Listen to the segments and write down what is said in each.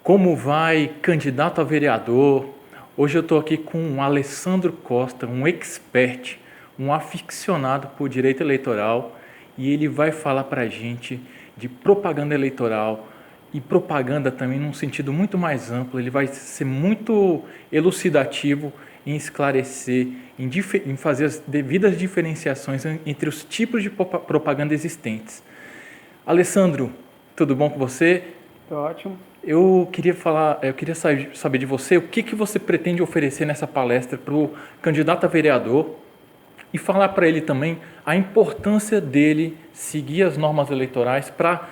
Como vai, candidato a vereador? Hoje eu estou aqui com o Alessandro Costa, um expert, um aficionado por direito eleitoral, e ele vai falar para a gente de propaganda eleitoral e propaganda também num sentido muito mais amplo. Ele vai ser muito elucidativo em esclarecer, em fazer as devidas diferenciações entre os tipos de propaganda existentes. Alessandro, tudo bom com você? Tá ótimo. Eu queria saber de você o que você pretende oferecer nessa palestra para o candidato a vereador e falar para ele também a importância dele seguir as normas eleitorais para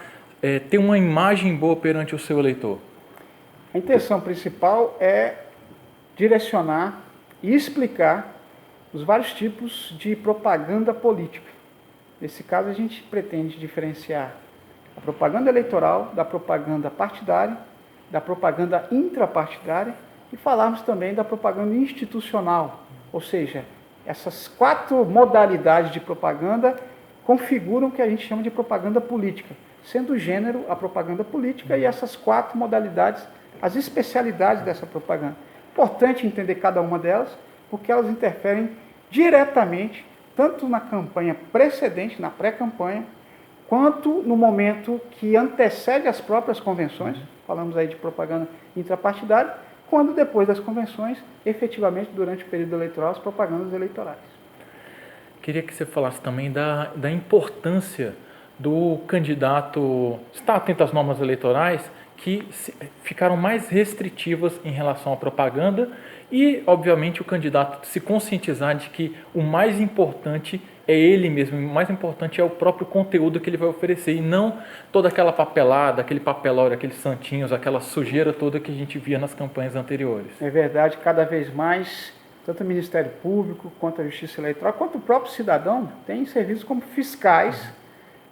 ter uma imagem boa perante o seu eleitor. A intenção principal é direcionar e explicar os vários tipos de propaganda política. Nesse caso, a gente pretende diferenciar a propaganda eleitoral da propaganda partidária, da propaganda intrapartidária e falarmos também da propaganda institucional, ou seja, essas 4 modalidades de propaganda configuram o que a gente chama de propaganda política, sendo o gênero a propaganda política e essas 4 modalidades, as especialidades dessa propaganda. Importante entender cada uma delas, porque elas interferem diretamente, tanto na campanha precedente, na pré-campanha, quanto no momento que antecede as próprias convenções, falamos aí de propaganda intrapartidária, quando depois das convenções, efetivamente durante o período eleitoral, as propagandas eleitorais. Queria que você falasse também da importância do candidato estar atento às normas eleitorais que ficaram mais restritivas em relação à propaganda e, obviamente, o candidato se conscientizar de que o mais importante é ele mesmo, o mais importante é o próprio conteúdo que ele vai oferecer e não toda aquela papelada, aquele papelório, aqueles santinhos, aquela sujeira toda que a gente via nas campanhas anteriores. É verdade, cada vez mais, tanto o Ministério Público, quanto a Justiça Eleitoral, quanto o próprio cidadão tem serviços como fiscais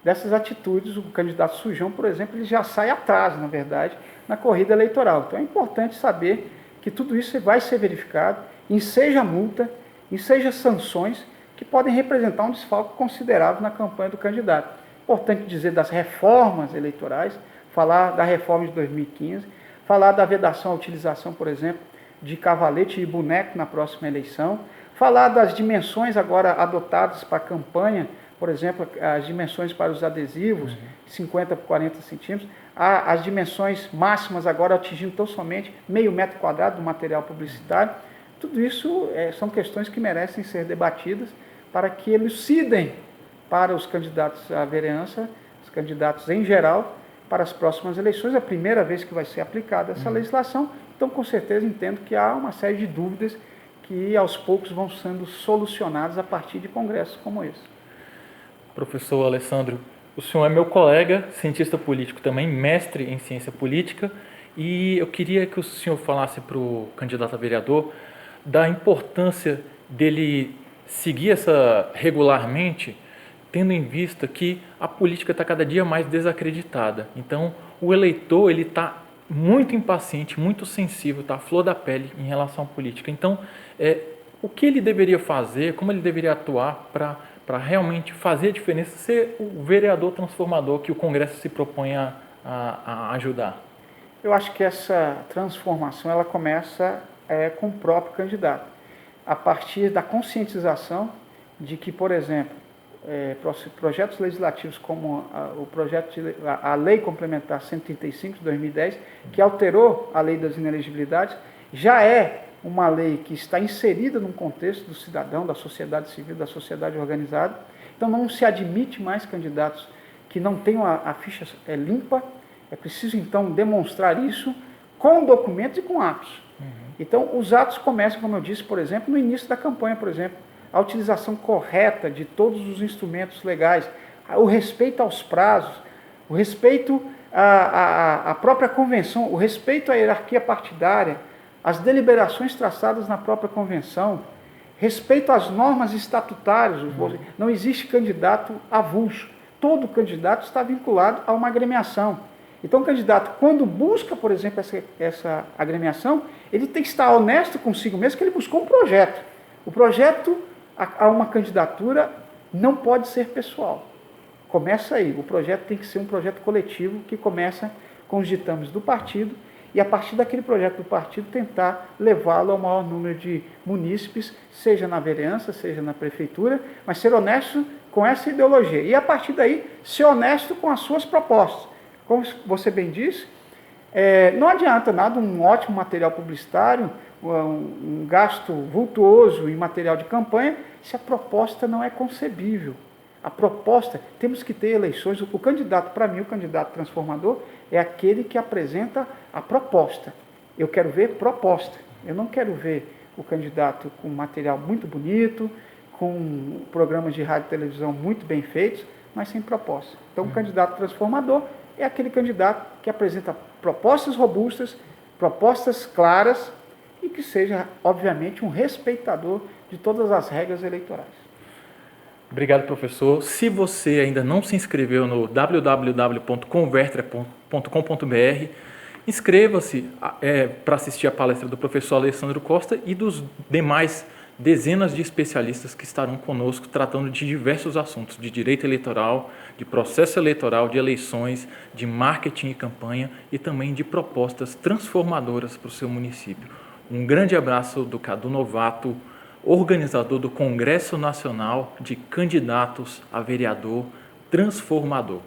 dessas atitudes. O candidato sujão, por exemplo, ele já sai atrás, na verdade, na corrida eleitoral. Então é importante saber que tudo isso vai ser verificado, enseja multa, enseja sanções, que podem representar um desfalque considerável na campanha do candidato. Importante dizer das reformas eleitorais, falar da reforma de 2015, falar da vedação à utilização, por exemplo, de cavalete e boneco na próxima eleição, falar das dimensões agora adotadas para a campanha, por exemplo, as dimensões para os adesivos, 50 por 40 centímetros, as dimensões máximas agora atingindo tão somente meio metro quadrado do material publicitário. Tudo isso são questões que merecem ser debatidas para que elucidem para os candidatos à vereança, os candidatos em geral, para as próximas eleições. É a primeira vez que vai ser aplicada essa legislação, então com certeza entendo que há uma série de dúvidas que aos poucos vão sendo solucionadas a partir de congressos como esse. Professor Alessandro, o senhor é meu colega, cientista político também, mestre em ciência política, e eu queria que o senhor falasse para o candidato a vereador da importância dele seguir essa regularmente, tendo em vista que a política está cada dia mais desacreditada. Então, o eleitor ele está muito impaciente, muito sensível, está à flor da pele em relação à política. Então, o que ele deveria fazer, como ele deveria atuar para realmente fazer a diferença, ser o vereador transformador que o Congresso se propõe a ajudar? Eu acho que essa transformação ela começa com o próprio candidato, a partir da conscientização de que, por exemplo, projetos legislativos como a Lei Complementar 135 de 2010, que alterou a Lei das Inelegibilidades, já é uma lei que está inserida num contexto do cidadão, da sociedade civil, da sociedade organizada. Então não se admite mais candidatos que não tenham a ficha limpa. É preciso então demonstrar isso com documentos e com atos. Então os atos começam, como eu disse, por exemplo, no início da campanha, por exemplo, a utilização correta de todos os instrumentos legais, o respeito aos prazos, o respeito à própria convenção, o respeito à hierarquia partidária, as deliberações traçadas na própria convenção, respeito às normas estatutárias. Não existe candidato avulso. Todo candidato está vinculado a uma agremiação. Então, o candidato, quando busca, por exemplo, essa agremiação, ele tem que estar honesto consigo mesmo que ele buscou um projeto. O projeto a uma candidatura não pode ser pessoal. Começa aí. O projeto tem que ser um projeto coletivo que começa com os ditames do partido e a partir daquele projeto do partido tentar levá-lo ao maior número de munícipes, seja na vereança, seja na prefeitura, mas ser honesto com essa ideologia. E a partir daí, ser honesto com as suas propostas. Como você bem disse, não adianta nada um ótimo material publicitário, um gasto vultuoso em material de campanha, se a proposta não é concebível. A proposta, temos que ter eleições. O candidato, para mim, o candidato transformador é aquele que apresenta a proposta. Eu quero ver proposta. Eu não quero ver o candidato com material muito bonito, com programas de rádio e televisão muito bem feitos, mas sem proposta. Então, o candidato transformador é aquele candidato que apresenta propostas robustas, propostas claras e que seja, obviamente, um respeitador de todas as regras eleitorais. Obrigado, professor. Se você ainda não se inscreveu no www.convertra.com.br, inscreva-se para assistir a palestra do professor Alessandro Costa e dos demais dezenas de especialistas que estarão conosco tratando de diversos assuntos, de direito eleitoral, de processo eleitoral, de eleições, de marketing e campanha e também de propostas transformadoras para o seu município. Um grande abraço do Cadu Novato, organizador do Congresso Nacional de Candidatos a Vereador Transformador.